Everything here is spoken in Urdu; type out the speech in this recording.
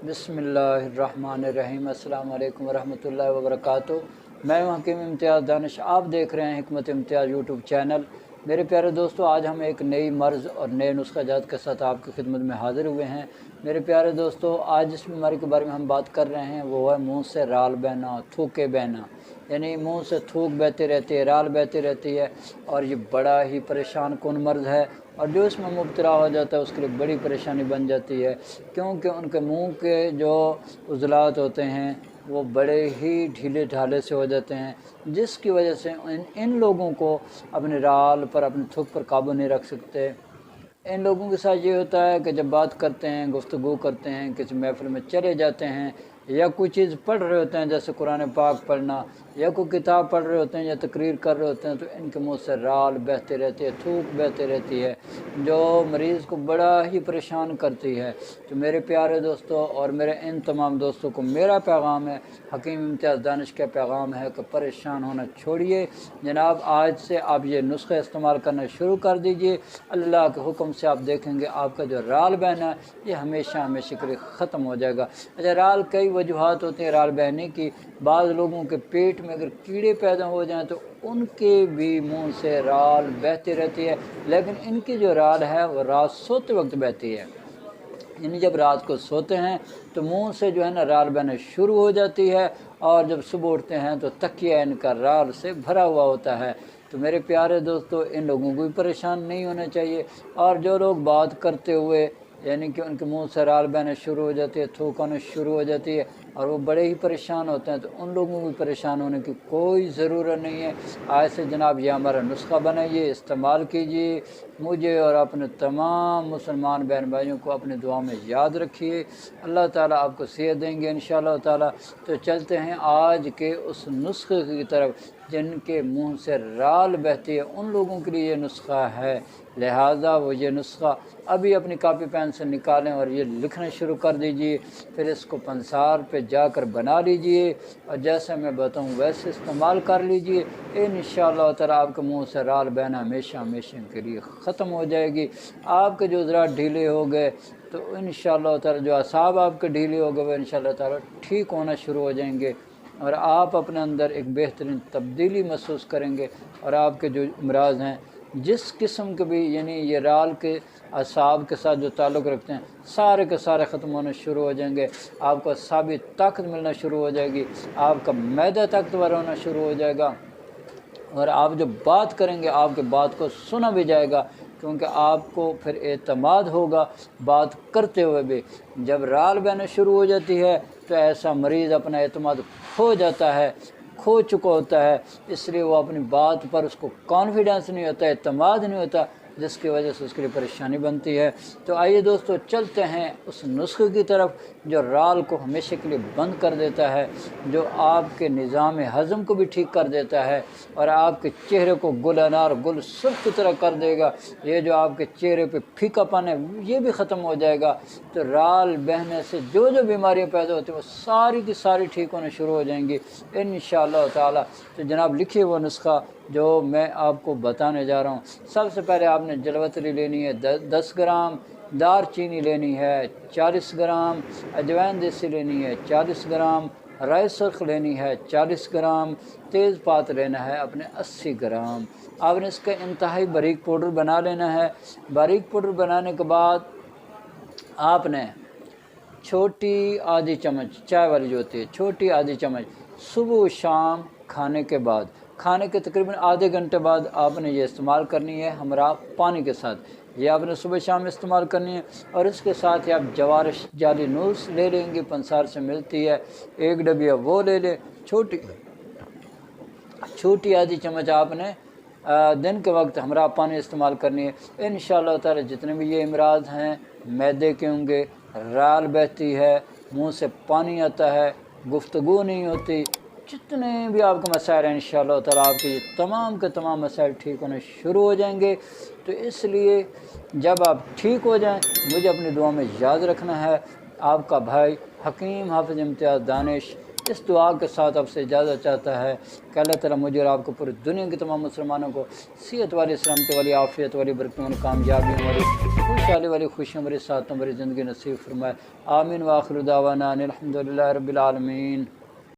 بسم اللہ الرحمن الرحیم۔ السلام علیکم ورحمۃ اللہ وبرکاتہ۔ میں ہوں حکیم امتیاز دانش، آپ دیکھ رہے ہیں حکمت امتیاز یوٹیوب چینل۔ میرے پیارے دوستو، آج ہم ایک نئی مرض اور نئے نسخہ جات کے ساتھ آپ کی خدمت میں حاضر ہوئے ہیں۔ میرے پیارے دوستو، آج جس بیماری کے بارے میں ہم بات کر رہے ہیں وہ ہے منہ سے رال بہنا، تھوکے بہنا، یعنی منہ سے تھوک بہتی رہتی ہے، رال بہتی رہتی ہے، اور یہ بڑا ہی پریشان کن مرض ہے، اور جو اس میں مبتلا ہو جاتا ہے اس کے لیے بڑی پریشانی بن جاتی ہے، کیونکہ ان کے منہ کے جو عضلات ہوتے ہیں وہ بڑے ہی ڈھیلے ڈھالے سے ہو جاتے ہیں، جس کی وجہ سے ان لوگوں کو اپنے رال پر، اپنے تھوک پر قابو نہیں رکھ سکتے۔ ان لوگوں کے ساتھ یہ ہوتا ہے کہ جب بات کرتے ہیں، گفتگو کرتے ہیں، کسی محفل میں چلے جاتے ہیں، یا کوئی چیز پڑھ رہے ہوتے ہیں جیسے قرآن پاک پڑھنا، یا کوئی کتاب پڑھ رہے ہوتے ہیں یا تقریر کر رہے ہوتے ہیں، تو ان کے منہ سے رال بہتے رہتی ہے، تھوک بہتے رہتی ہے، جو مریض کو بڑا ہی پریشان کرتی ہے۔ تو میرے پیارے دوستو اور میرے ان تمام دوستوں کو میرا پیغام ہے، حکیم امتیاز دانش کا پیغام ہے کہ پریشان ہونا چھوڑیے جناب۔ آج سے آپ یہ نسخہ استعمال کرنا شروع کر دیجئے، اللہ کے حکم سے آپ دیکھیں گے آپ کا جو رال بہنا ہے یہ ہمیشہ ہمیشہ کے لیے ختم ہو جائے گا۔ اچھا، رال کئی وجوہات ہوتے ہیں رال بہنے کی۔ بعض لوگوں کے پیٹ میں اگر کیڑے پیدا ہو جائیں تو ان کے بھی منہ سے رال بہتی رہتی ہے، لیکن ان کی جو رال ہے وہ رات سوتے وقت بہتی ہے، یعنی جب رات کو سوتے ہیں تو منہ سے جو ہے نا رال بہنا شروع ہو جاتی ہے، اور جب صبح اٹھتے ہیں تو تکیہ ان کا رال سے بھرا ہوا ہوتا ہے۔ تو میرے پیارے دوستو، ان لوگوں کو بھی پریشان نہیں ہونا چاہیے، اور جو لوگ بات کرتے ہوئے یعنی کہ ان کے منہ سے رال بہنا شروع ہو جاتی ہے، تھوک آنا شروع ہو جاتی ہے، اور وہ بڑے ہی پریشان ہوتے ہیں، تو ان لوگوں کو بھی پریشان ہونے کی کوئی ضرورت نہیں ہے۔ آج سے جناب یہ ہمارا نسخہ بنائیے، استعمال کیجیے، مجھے اور اپنے تمام مسلمان بہن بھائیوں کو اپنے دعا میں یاد رکھیے۔ اللہ تعالیٰ آپ کو صحت دیں گے انشاءاللہ تعالیٰ۔ تو چلتے ہیں آج کے اس نسخے کی طرف جن کے منہ سے رال بہتی ہے، ان لوگوں کے لیے یہ نسخہ ہے، لہٰذا وہ یہ نسخہ ابھی اپنی کاپی پین سے نکالیں اور یہ لکھنا شروع کر دیجئے، پھر اس کو پنسار پہ جا کر بنا لیجئے، اور جیسے میں بتاؤں ویسے استعمال کر لیجئے، انشاءاللہ تعالیٰ آپ کے منہ سے رال بہنا ہمیشہ ہمیشہ کے لیے ختم ہو جائے گی۔ آپ کے جو عضلات ڈھیلے ہو گئے تو انشاءاللہ تعالیٰ جو اعصاب آپ کے ڈھیلے ہو گئے وہ انشاءاللہ تعالیٰ ٹھیک ہونا شروع ہو جائیں گے، اور آپ اپنے اندر ایک بہترین تبدیلی محسوس کریں گے، اور آپ کے جو امراض ہیں جس قسم کے بھی، یعنی یہ رال کے اعصاب کے ساتھ جو تعلق رکھتے ہیں، سارے کے سارے ختم ہونا شروع ہو جائیں گے۔ آپ کو اعصابی طاقت ملنا شروع ہو جائے گی، آپ کا معدہ طاقتور ہونا شروع ہو جائے گا، اور آپ جو بات کریں گے آپ کے بات کو سنا بھی جائے گا، کیونکہ آپ کو پھر اعتماد ہوگا بات کرتے ہوئے بھی۔ جب رال بہنا شروع ہو جاتی ہے تو ایسا مریض اپنا اعتماد کھو جاتا ہے، کھو چکا ہوتا ہے، اس لیے وہ اپنی بات پر اس کو کانفیڈنس نہیں ہوتا، اعتماد نہیں ہوتا، جس کی وجہ سے اس کے لیے پریشانی بنتی ہے۔ تو آئیے دوستو چلتے ہیں اس نسخے کی طرف جو رال کو ہمیشہ کے لیے بند کر دیتا ہے، جو آپ کے نظام ہضم کو بھی ٹھیک کر دیتا ہے، اور آپ کے چہرے کو گل انار گل سرخ کی طرح کر دے گا۔ یہ جو آپ کے چہرے پہ پھیکا پن ہے یہ بھی ختم ہو جائے گا۔ تو رال بہنے سے جو جو بیماریاں پیدا ہوتی ہیں وہ ساری کی ساری ٹھیک ہونا شروع ہو جائیں گی انشاءاللہ تعالیٰ۔ تو جناب لکھیے وہ نسخہ جو میں آپ کو بتانے جا رہا ہوں۔ سب سے پہلے آپ نے جلوتری لینی ہے 10 گرام، دار چینی لینی ہے 40 گرام، اجوائن دیسی لینی ہے 40 گرام، رائی سرخ لینی ہے 40 گرام، تیز پات لینا ہے اپنے 80 گرام۔ آپ نے اس کا انتہائی باریک پاؤڈر بنا لینا ہے۔ باریک پاؤڈر بنانے کے بعد آپ نے چھوٹی آدھی چمچ، چائے والی جو ہوتی ہے چھوٹی آدھی چمچ، صبح و شام کھانے کے بعد، کھانے کے تقریباً آدھے گھنٹے بعد آپ نے یہ استعمال کرنی ہے ہمراہ پانی کے ساتھ۔ یہ آپ نے صبح شام استعمال کرنی ہے، اور اس کے ساتھ ہی آپ جوارش جالی نوس لے لیں گے، پنسار سے ملتی ہے، ایک ڈبیا وہ لے لیں، چھوٹی آدھی چمچ آپ نے دن کے وقت ہمراہ پانی استعمال کرنی ہے۔ انشاءاللہ تعالی جتنے بھی یہ امراض ہیں، معدے کے ہوں گے، رال بہتی ہے، منہ سے پانی آتا ہے، گفتگو نہیں ہوتی، جتنے بھی آپ کے مسائل ہیں انشاءاللہ تعالی آپ کے یہ تمام کے تمام مسائل ٹھیک ہونے شروع ہو جائیں گے۔ تو اس لیے جب آپ ٹھیک ہو جائیں مجھے اپنی دعا میں یاد رکھنا ہے۔ آپ کا بھائی حکیم حافظ امتیاز دانش اس دعا کے ساتھ آپ سے اجازت چاہتا ہے کہ اللہ تعالیٰ مجھے اور آپ کو پوری دنیا کے تمام مسلمانوں کو صحت والی، سلامتی والی، عافیت والی، برکت والی، کامیابی والی، خوشحالی والی خوشیوں ہمارے ساتھ ہماری زندگی نصیب فرمائے۔ آمین، وآخر دعوانا ان الحمدللہ رب العالمین۔